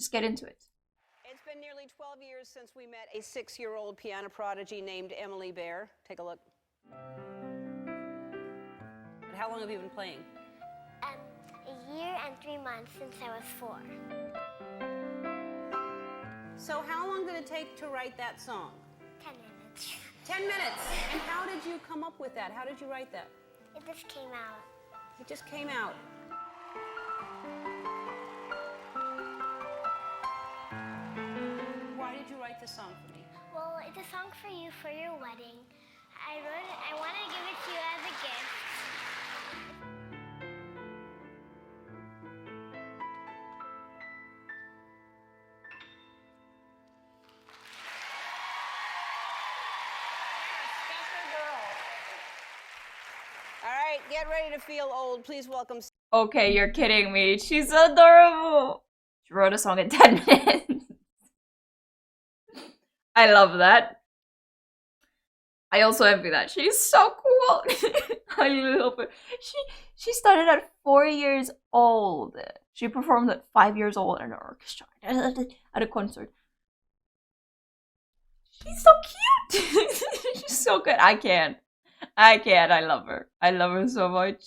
just get into it. It's been nearly 12 years since we met a 6-year-old piano prodigy named Emily Bear. Take a look. But how long have you been playing? A year and 3 months since I was 4. So how long did it take to write that song? 10 minutes. 10 minutes. And how did you come up with that? How did you write that? It just came out. It just came out. Why did you write this song for me? Well, it's a song for you for your wedding. I wrote it, I want to give it to you as a gift. All right, get ready to feel old. Please welcome. Okay, you're kidding me. She's adorable. She wrote a song in 10 minutes. I love that. I also envy that. She's so cool. I love her. She started at 4 years old. She performed at 5 years old in an orchestra at a concert. She's so cute. She's so good. I can't. I love her. I love her so much.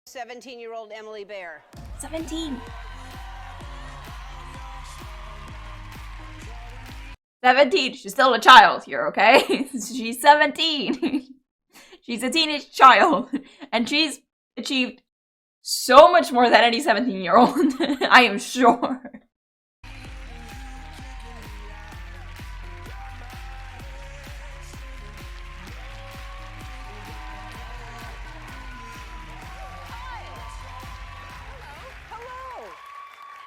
17-year-old Emily Bear. 17. 17. She's still a child here, okay? She's 17. She's a teenage child. And she's achieved so much more than any 17-year-old. I am sure.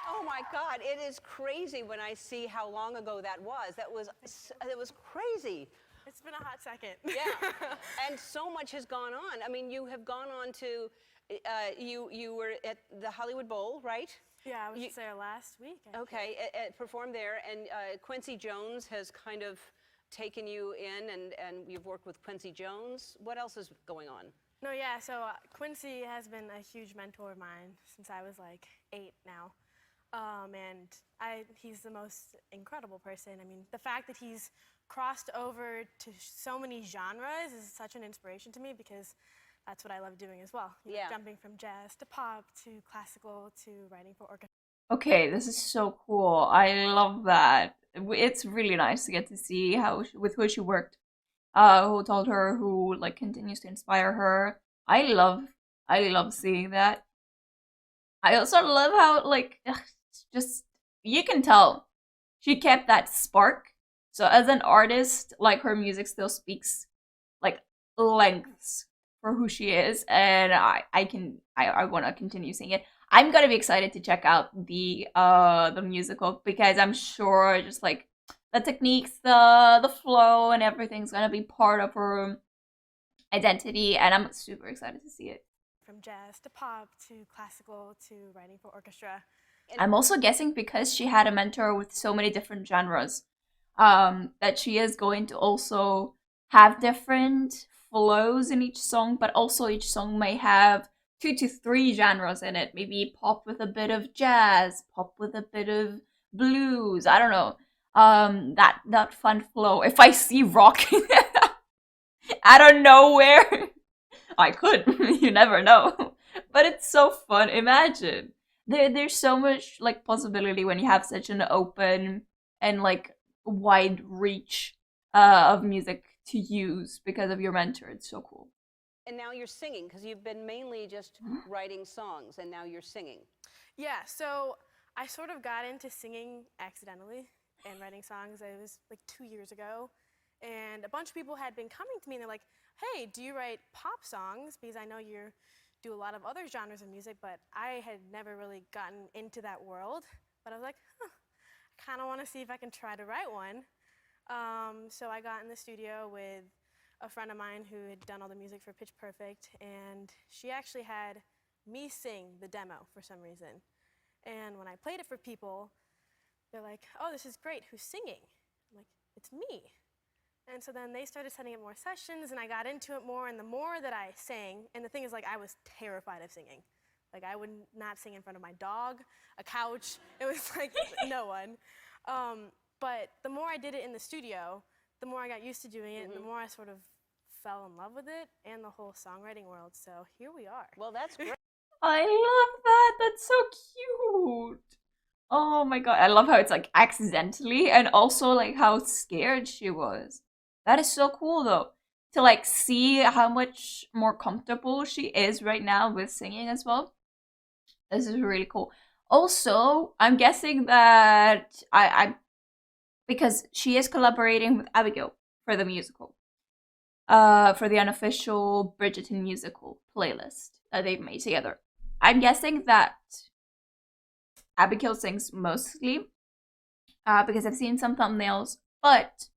Oh my God, it is crazy when I see how long ago that was. It was crazy. It's been a hot second. Yeah, and so much has gone on. I mean, you have gone on to, you were at the Hollywood Bowl, right? Yeah, I was just there last week. Actually. Okay, performed there, and Quincy Jones has kind of taken you in, and you've worked with Quincy Jones. What else is going on? No, yeah, so Quincy has been a huge mentor of mine since I was like 8 now. And he's the most incredible person. I mean, the fact that he's crossed over to so many genres is such an inspiration to me because that's what I love doing as well. You know, jumping from jazz to pop to classical to writing for orchestra. Okay, this is so cool. I love that. It's really nice to get to see with who she worked, who told her, who like continues to inspire her. I love seeing that. I also love how like just you can tell she kept that spark. So as an artist, like her music still speaks like lengths for who she is, and I want to continue seeing it. I'm gonna be excited to check out the musical because I'm sure just like the techniques, the flow, and everything's gonna be part of her identity, and I'm super excited to see it. From jazz to pop to classical to writing for orchestra. I'm also guessing because she had a mentor with so many different genres, that she is going to also have different flows in each song, but also each song may have 2 to 3 genres in it. Maybe pop with a bit of jazz, pop with a bit of blues. I don't know. That fun flow. If I see rock out of nowhere, I could. You never know. But it's so fun. Imagine. There's so much like possibility when you have such an open and like wide reach of music to use because of your mentor. It's so cool. And now you're singing because you've been mainly just writing songs, and now you're singing. Yeah, so I sort of got into singing accidentally and writing songs. It was like 2 years ago, and a bunch of people had been coming to me and they're like, "Hey, do you write pop songs? Because I know you do a lot of other genres of music," but I had never really gotten into that world. But I was like, I kind of want to see if I can try to write one. So I got in the studio with a friend of mine who had done all the music for Pitch Perfect, and she actually had me sing the demo for some reason. And when I played it for people, they're like, "Oh, this is great, who's singing?" I'm like, "It's me." And so then they started setting up more sessions, and I got into it more, and the more that I sang, and the thing is, like, I was terrified of singing. Like I would not sing in front of my dog, a couch. It was like no one. But the more I did it in the studio, the more I got used to doing it, and the more I sort of fell in love with it and the whole songwriting world. So here we are. Well, that's great. I love that. That's so cute. Oh my god. I love how it's like accidentally and also like how scared she was. That is so cool though. To like see how much more comfortable she is right now with singing as well. This is really cool. Also, I'm guessing that I because she is collaborating with Abigail for the musical. For the unofficial Bridgerton musical playlist that they've made together. I'm guessing that Abigail sings mostly because I've seen some thumbnails, but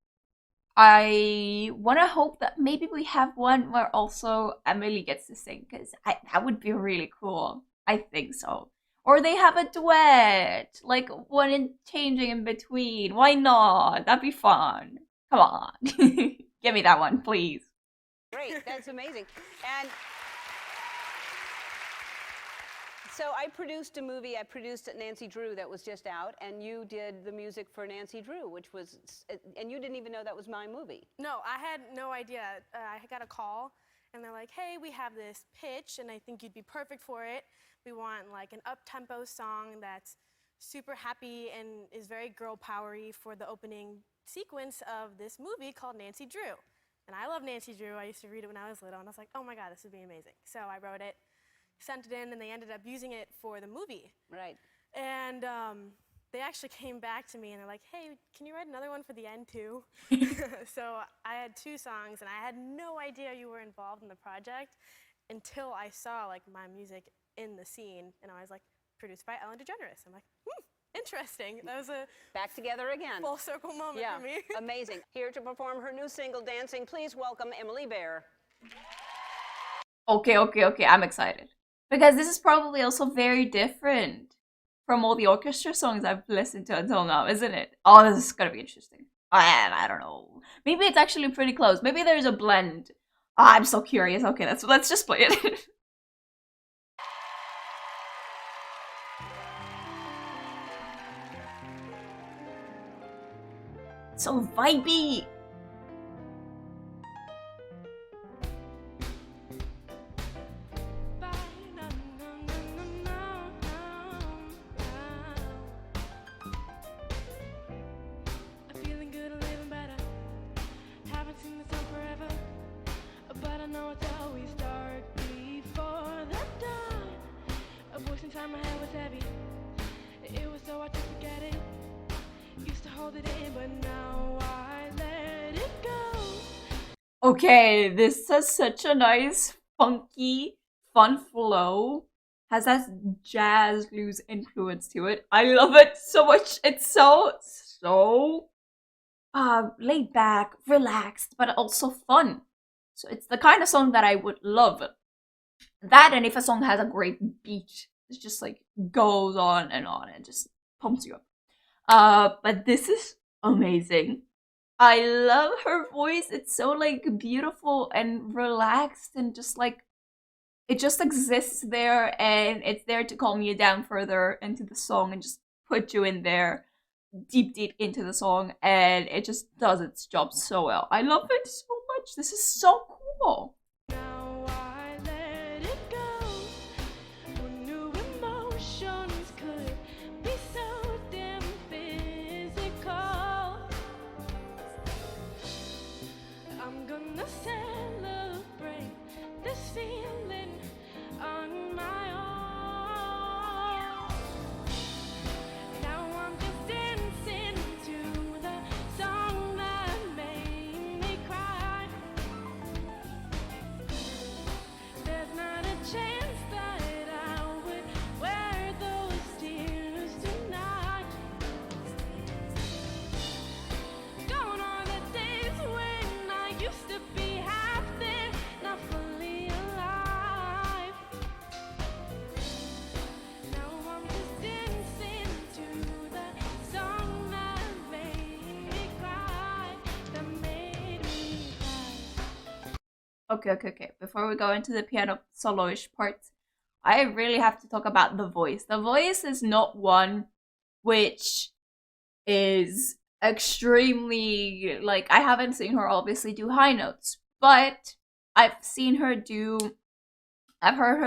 I want to hope that maybe we have one where also Emily gets to sing because that would be really cool. I think so. Or they have a duet, like one changing in between. Why not? That'd be fun. Come on. Give me that one, please. Great, that's amazing. And so I produced a movie, I produced Nancy Drew that was just out, and you did the music for Nancy Drew, which was, and you didn't even know that was my movie. No, I had no idea. I got a call, and they're like, hey, we have this pitch, and I think you'd be perfect for it. We want like an up-tempo song that's super happy and is very girl powery for the opening sequence of this movie called Nancy Drew. And I love Nancy Drew. I used to read it when I was little, and I was like, oh my God, this would be amazing. So I wrote it, sent it in, and they ended up using it for the movie. Right. And they actually came back to me, and they're like, hey, can you write another one for the end, too? So I had 2 songs, and I had no idea you were involved in the project until I saw like my music in the scene, and I was like, produced by Ellen DeGeneres. I'm like, interesting. That was a back together again. Full circle moment for me. Amazing. Here to perform her new single, Dancing, please welcome Emily Bear. Okay, I'm excited. Because this is probably also very different from all the orchestra songs I've listened to until now, isn't it? Oh, this is gonna be interesting. I don't know. Maybe it's actually pretty close. Maybe there's a blend. Oh, I'm so curious. Okay, let's just play it. So vibey. Feeling good, living better. Haven't seen the sun forever, but I know it's always dark before the dawn. A voice inside my head was heavy. It was so hard to forget it. Used to hold it in, but now I let it go. Okay, this has such a nice, funky, fun flow. Has that jazz blues influence to it. I love it so much. It's so laid back, relaxed, but also fun. So it's the kind of song that I would love. That, and if a song has a great beat, it just like goes on and just pumps you up. But this is amazing. I love her voice. It's so like beautiful and relaxed and just like it just exists there, and it's there to calm you down further into the song and just put you in there deep into the song, and it just does its job so well. I love it so much. This is so cool. Now I let it go. When new emotions could be so damn physical. I'm gonna celebrate this feeling on my own. Now I'm just dancing to the song that made me cry. There's not a chance that I would wear those tears tonight. Gone are the days when I used to be half there, not fully alive. Now I'm just dancing to the song that made me cry, that made me cry. Okay. Before we go into the piano soloish parts, I really have to talk about the voice. The voice is not one which is extremely, like, I haven't seen her obviously do high notes, but I've heard her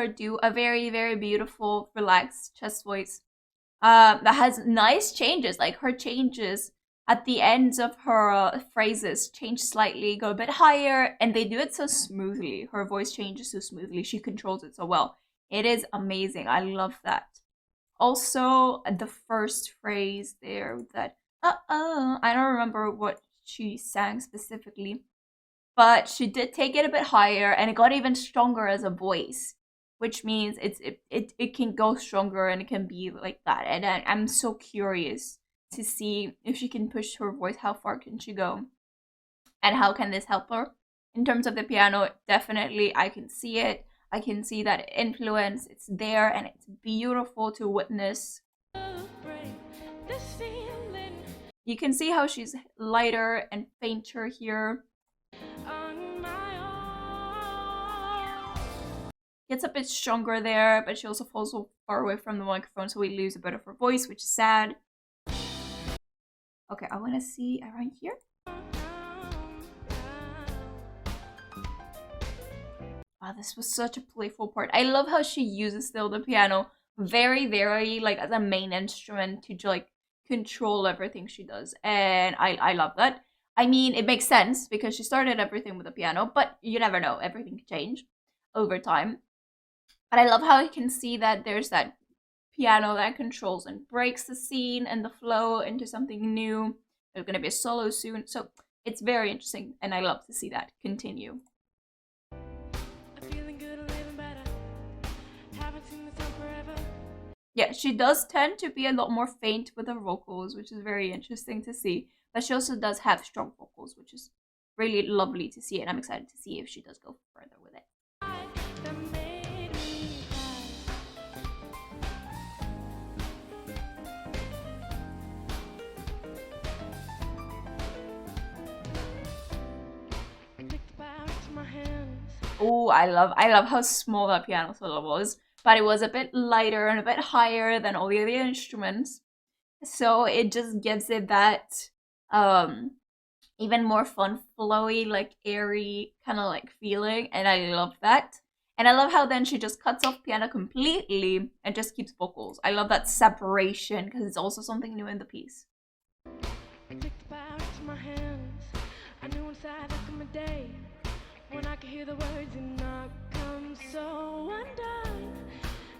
do a very, very beautiful, relaxed chest voice that has nice changes. Like, her changes at the ends of her phrases change slightly, go a bit higher, and they do it so smoothly. Her voice changes so smoothly. She controls it so well. It is amazing. I love that. Also, the first phrase there, that I don't remember what she sang specifically, but she did take it a bit higher, and it got even stronger as a voice, which means it can go stronger and it can be like that. And I'm so curious to see if she can push her voice. How far can she go, and how can this help her in terms of the piano? Definitely, I can see it. I can see that influence. It's there, and it's beautiful to witness. You can see how she's lighter and fainter here. Gets a bit stronger there, but she also falls so far away from the microphone, so we lose a bit of her voice, which is sad. Okay, I want to see around here. Wow, this was such a playful part. I love how she uses still the piano very, very, like, as a main instrument to like control everything she does, and I love that. I mean, it makes sense because she started everything with the piano, but you never know, everything can change over time. But I love how you can see that there's that piano that controls and breaks the scene and the flow into something new. There's going to be a solo soon, so it's very interesting, and I love to see that continue. Yeah, she does tend to be a lot more faint with her vocals, which is very interesting to see. But she also does have strong vocals, which is really lovely to see, and I'm excited to see if she does go further with it. Oh, I love how small that piano solo was, but it was a bit lighter and a bit higher than all the other instruments, so it just gives it that even more fun, flowy, like airy kind of like feeling, and I love that. And I love how then she just cuts off piano completely and just keeps vocals. I love that separation because it's also something new in the piece. I knew inside there come a day when I could hear the words and not come so undone.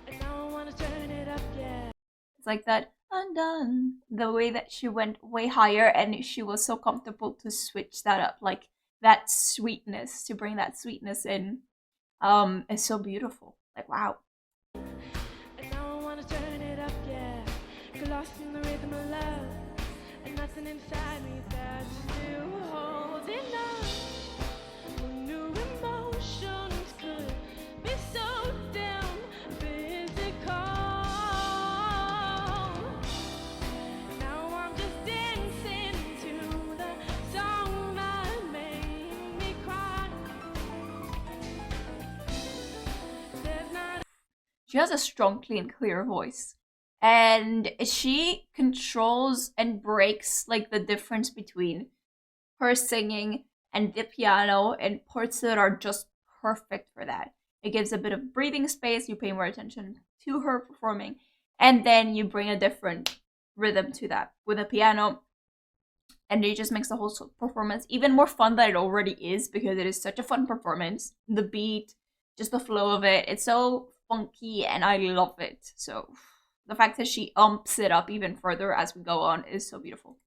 And now I want to turn it up, yeah. It's like that undone. The way that she went way higher, and she was so comfortable to switch that up, like that sweetness, to bring that sweetness in, is so beautiful. Like, wow. And now I want to turn it up, yeah. Get lost in the rhythm of love, and nothing inside me that's still holding on. She has a strong, clean, clear voice. And she controls and breaks like the difference between her singing and the piano in parts that are just perfect for that. It gives a bit of breathing space, you pay more attention to her performing, and then you bring a different rhythm to that with a piano. And it just makes the whole performance even more fun than it already is, because it is such a fun performance. The beat, just the flow of it, it's so funky and I love it. So the fact that she umps it up even further as we go on is so beautiful.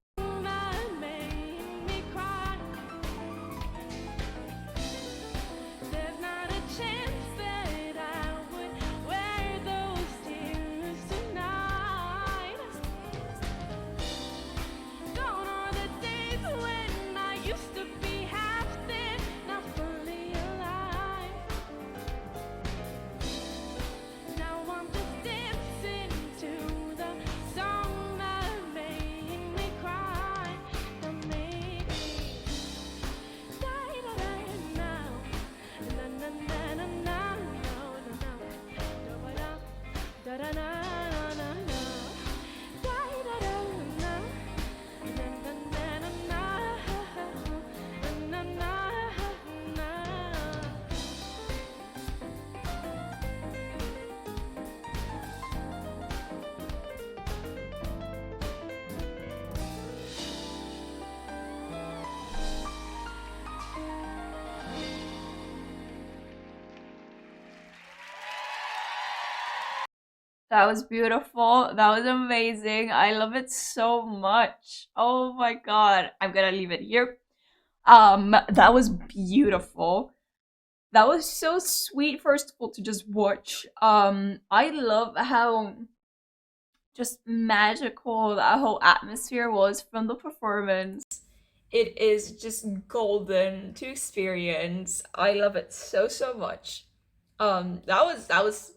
That was beautiful. That was amazing. I love it so much. Oh my god. I'm gonna leave it here. That was beautiful. That was so sweet, first of all, to just watch. I love how just magical that whole atmosphere was from the performance. It is just golden to experience. I love it so so much. That was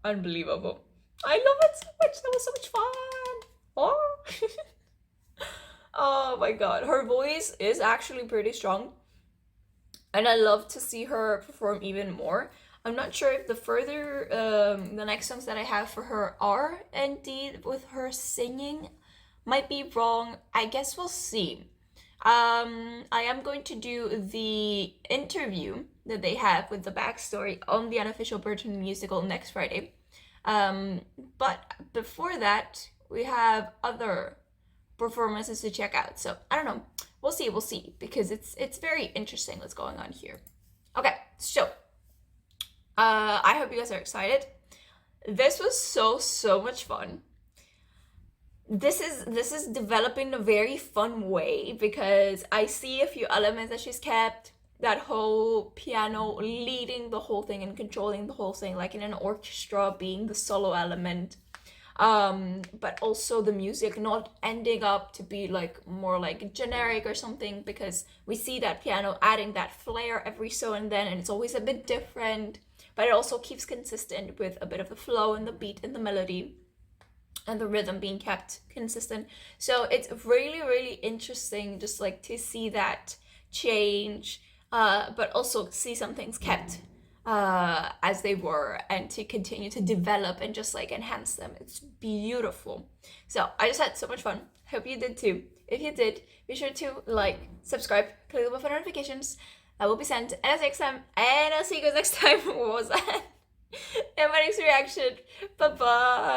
unbelievable. I love it so much. That was so much fun. Oh. Oh my god, her voice is actually pretty strong, and I love to see her perform even more. I'm not sure if the next songs that I have for her are indeed with her singing. Might be wrong. I guess we'll see. I am going to do the interview that they have with the backstory on the unofficial Burton musical next Friday. Um, but before that, we have other performances to check out. So I don't know. We'll see, because it's very interesting what's going on here. Okay, so I hope you guys are excited. This was so so much fun. This is developing in a very fun way because I see a few elements that she's kept. That whole piano leading the whole thing and controlling the whole thing, like in an orchestra, being the solo element. But also the music not ending up to be like more like generic or something, because we see that piano adding that flair every so and then, and it's always a bit different, but it also keeps consistent with a bit of the flow and the beat and the melody and the rhythm being kept consistent. So it's really really interesting just like to see that change, but also see some things kept as they were, and to continue to develop and just like enhance them. It's beautiful. So I just had so much fun. Hope you did too. If you did, be sure to like, subscribe, click the bell for notifications. That will be sent as next time, and I'll see you guys next time. What was that? And my next reaction. Bye bye.